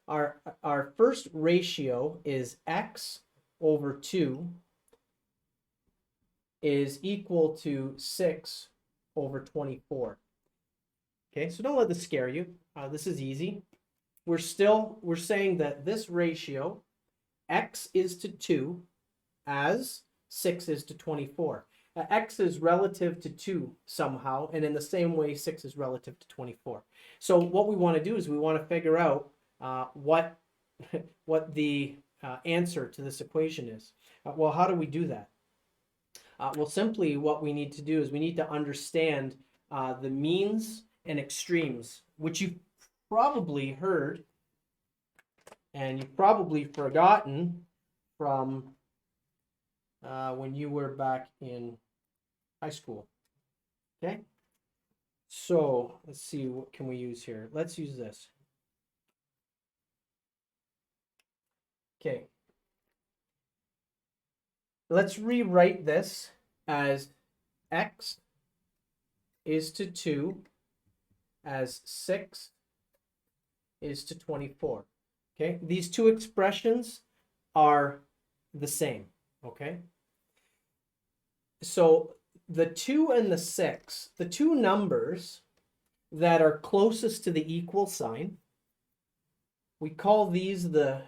our first ratio is x over 2 is equal to 6 over 24. Okay, so don't let this scare you. This is easy. We're saying that this ratio, x is to 2 as 6 is to 24. X is relative to 2 somehow, and in the same way 6 is relative to 24. So what we want to do is we want to figure out what the answer to this equation is. Well, how do we do that? Well, simply what we need to do is we need to understand the means and extremes, which you've probably heard and you've probably forgotten from when you were back in high school. Okay, so let's see, what can we use here? Let's use this. Okay, let's rewrite this as x is to 2 as 6 is to 24. Okay, these two expressions are the same. Okay, so the 2 and the 6, the two numbers that are closest to the equal sign, we call these the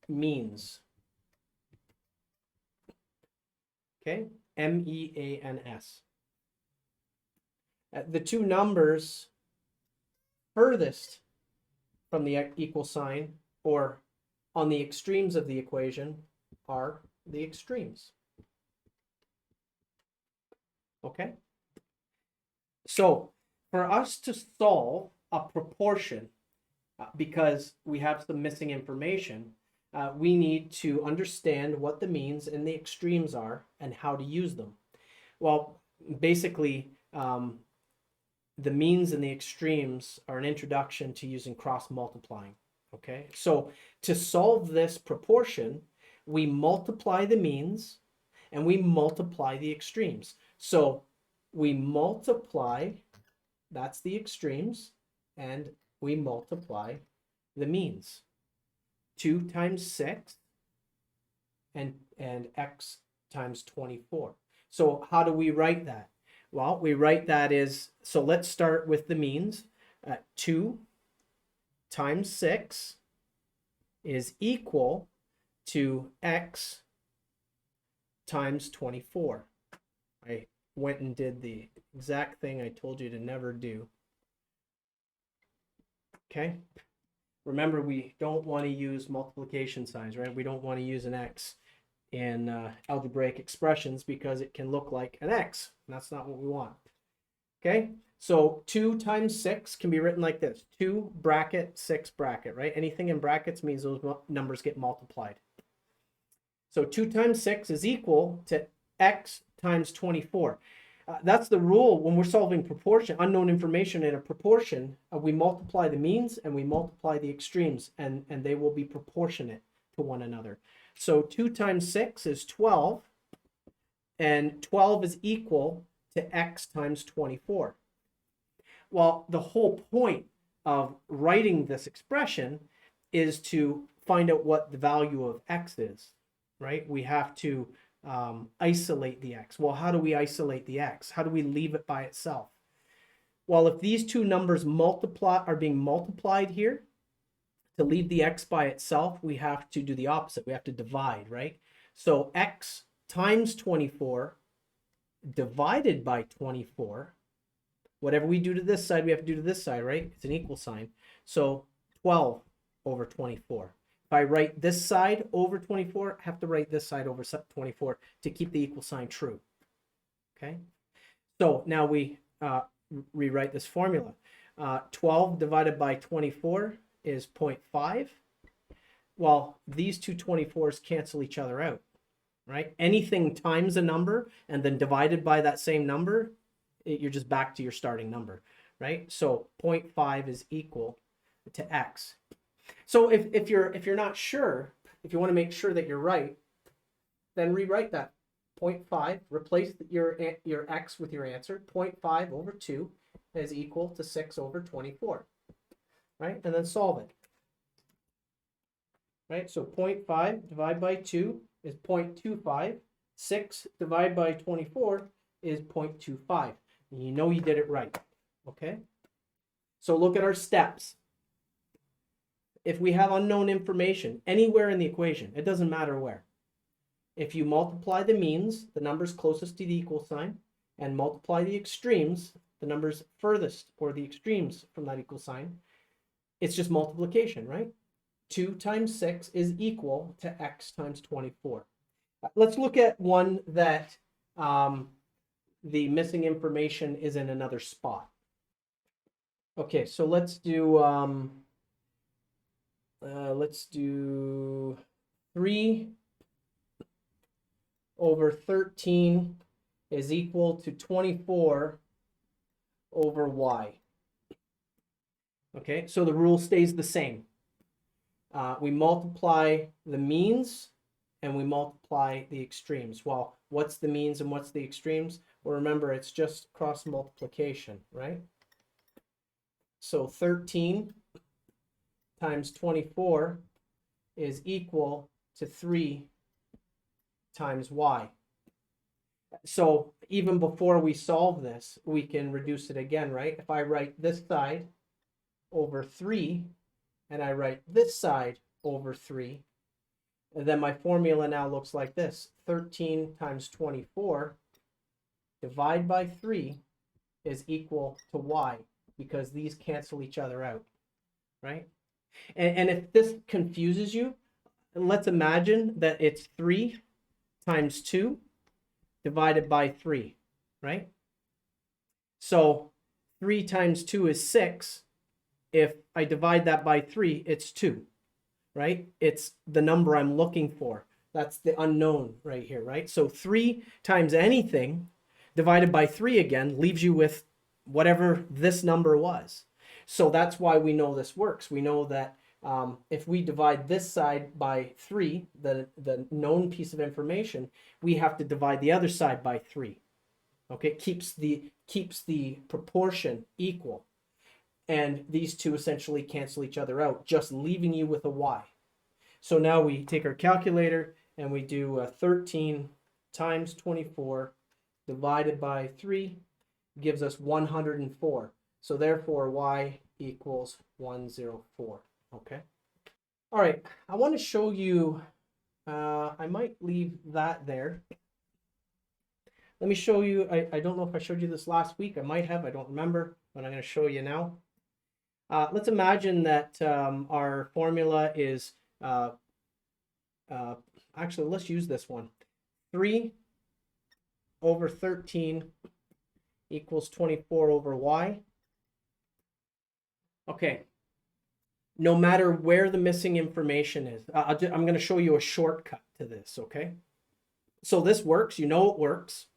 means. Okay, MEANS. The two numbers furthest from the equal sign or on the extremes of the equation are the extremes. Okay, so for us to solve a proportion, because we have some missing information, we need to understand what the means and the extremes are and how to use them. Well, basically, the means and the extremes are an introduction to using cross multiplying. Okay, so to solve this proportion, we multiply the means and we multiply the extremes. So we multiply, that's the extremes, and we multiply the means. 2 times 6 and x times 24. So how do we write that? Well, we write that is, so let's start with the means. 2 times 6 is equal to x times 24. I went and did the exact thing I told you to never do. Okay, remember, we don't want to use multiplication signs, right? We don't want to use an x in algebraic expressions because it can look like an x, and that's not what we want. Okay, so 2 times 6 can be written like this: 2 bracket 6 bracket, right? Anything in brackets means those numbers get multiplied. So 2 times 6 is equal to x times 24. That's the rule when we're solving proportion, unknown information in a proportion. We multiply the means and we multiply the extremes, and they will be proportionate to one another. So 2 times 6 is 12, and 12 is equal to x times 24. Well, the whole point of writing this expression is to find out what the value of x is, right? We have to isolate the x. Well, how do we isolate the x? How do we leave it by itself? Well, if these two numbers are being multiplied here, to leave the x by itself, we have to do the opposite. We have to divide, right? So x times 24 divided by 24, whatever we do to this side, we have to do to this side, right? It's an equal sign. So 12 over 24. If I write this side over 24, I have to write this side over 24 to keep the equal sign true. Okay, so now we rewrite this formula. 12 divided by 24 is 0.5. Well, these two 24s cancel each other out, right? Anything times a number and then divided by that same number, you're just back to your starting number, right? So 0.5 is equal to x. So if you're not sure, if you want to make sure that you're right, then rewrite that 0.5, replace your x with your answer. 0.5 over 2 is equal to 6 over 24, right? And then solve it. right? So 0.5 divided by 2 is 0.25. 6 divided by 24 is 0.25. And you know you did it right, okay? So look at our steps. If we have unknown information anywhere in the equation, it doesn't matter where. If you multiply the means, the numbers closest to the equal sign, and multiply the extremes, the numbers furthest or the extremes from that equal sign, it's just multiplication, right? 2 times 6 is equal to x times 24. Let's look at one that the missing information is in another spot. Okay, so let's do 3 over 13 is equal to 24 over y. Okay, so the rule stays the same. We multiply the means and we multiply the extremes. Well, what's the means and what's the extremes? Well, remember, it's just cross multiplication, right? So 13 times 24 is equal to 3 times y. So even before we solve this, we can reduce it again, right? If I write this side over 3 and I write this side over 3, and then my formula now looks like this. 13 times 24 divided by 3 is equal to y, because these cancel each other out, right? And if this confuses you, let's imagine that it's 3 times 2 divided by 3, right? So 3 times 2 is 6. If I divide that by 3, it's 2, right? It's the number I'm looking for. That's the unknown right here, right? So 3 times anything divided by 3 again leaves you with whatever this number was. So that's why we know this works. We know that if we divide this side by 3, the known piece of information, we have to divide the other side by 3. Okay, it keeps the proportion equal. And these two essentially cancel each other out, just leaving you with a y. So now we take our calculator and we do 13 times 24 divided by 3 gives us 104. So therefore y equals 104. Okay. All right. I want to show you, I might leave that there. Let me show you, I don't know if I showed you this last week. I might have, I don't remember, but I'm going to show you now. Let's imagine that our formula is, actually, let's use this one. 3 over 13 equals 24 over y. Okay. No matter where the missing information is, I'm going to show you a shortcut to this, okay? So this works. You know it works.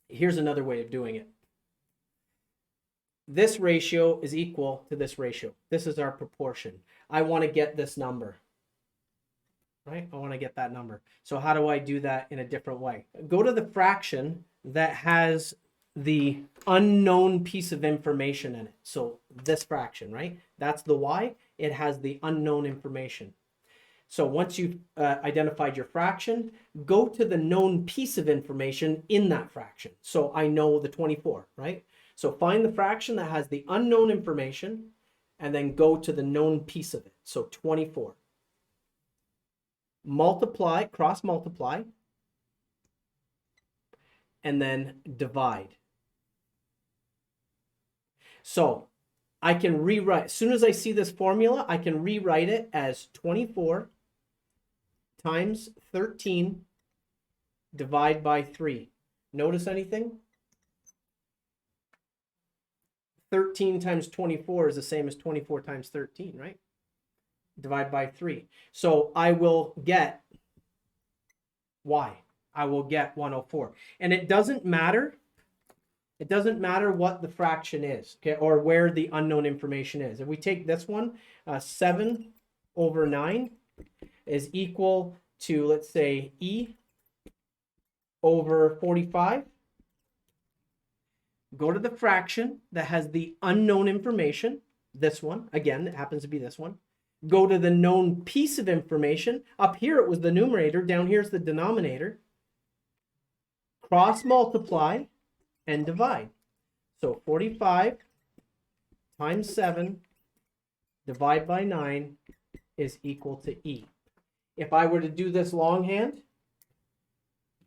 Here's another way of doing it. This ratio is equal to this ratio. This is our proportion. I want to get this number, right? I want to get that number. So how do I do that in a different way? Go to the fraction that has the unknown piece of information in it. So this fraction, right? That's the y. It has the unknown information. So once you've identified your fraction, go to the known piece of information in that fraction. So I know the 24, right? So find the fraction that has the unknown information and then go to the known piece of it. So 24. Multiply, cross multiply, and then divide. So I can rewrite, as soon as I see this formula, I can rewrite it as 24 times 13 divide by 3. Notice anything? 13 times 24 is the same as 24 times 13, right? Divide by 3. So I will get y. I will get 104. And it doesn't matter. It doesn't matter what the fraction is, okay, or where the unknown information is. If we take this one, 7 over 9 is equal to, let's say, e over 45. Go to the fraction that has the unknown information, this one. Again, it happens to be this one. go to the known piece of information. Up here it was the numerator, down here's the denominator. Cross multiply and divide. So 45 times 7 divide by 9 is equal to E. If I were to do this longhand,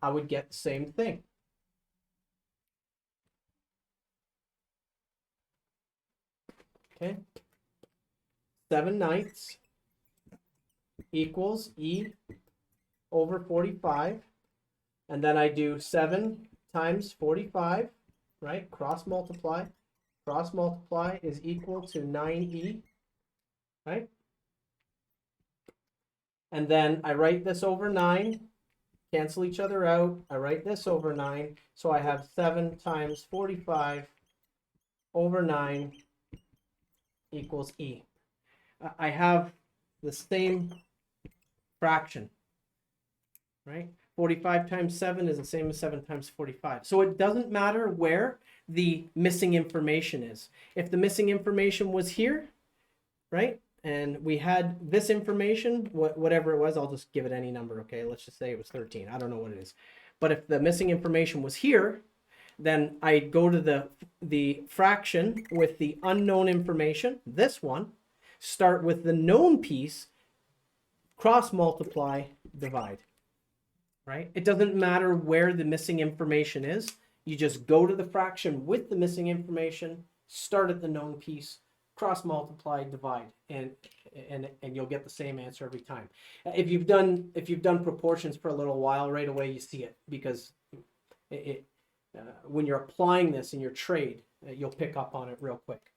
I would get the same thing. Okay. 7/9 equals E over 45. And then I do 7 times 45, right? Cross multiply. Cross multiply is equal to 9E, right? And then I write this over 9, cancel each other out. I write this over 9, so I have 7 times 45 over 9 equals E. I have the same fraction, right? 45 times 7 is the same as 7 times 45. So it doesn't matter where the missing information is. If the missing information was here, right, and we had this information, whatever it was, I'll just give it any number, okay? Let's just say it was 13. I don't know what it is. But if the missing information was here, then I'd go to the fraction with the unknown information, this one, start with the known piece, cross multiply, divide. Right? It doesn't matter where the missing information is. You just go to the fraction with the missing information, start at the known piece, cross multiply, divide, and you'll get the same answer every time. If you've done proportions for a little while, right away you see it, because when you're applying this in your trade, you'll pick up on it real quick.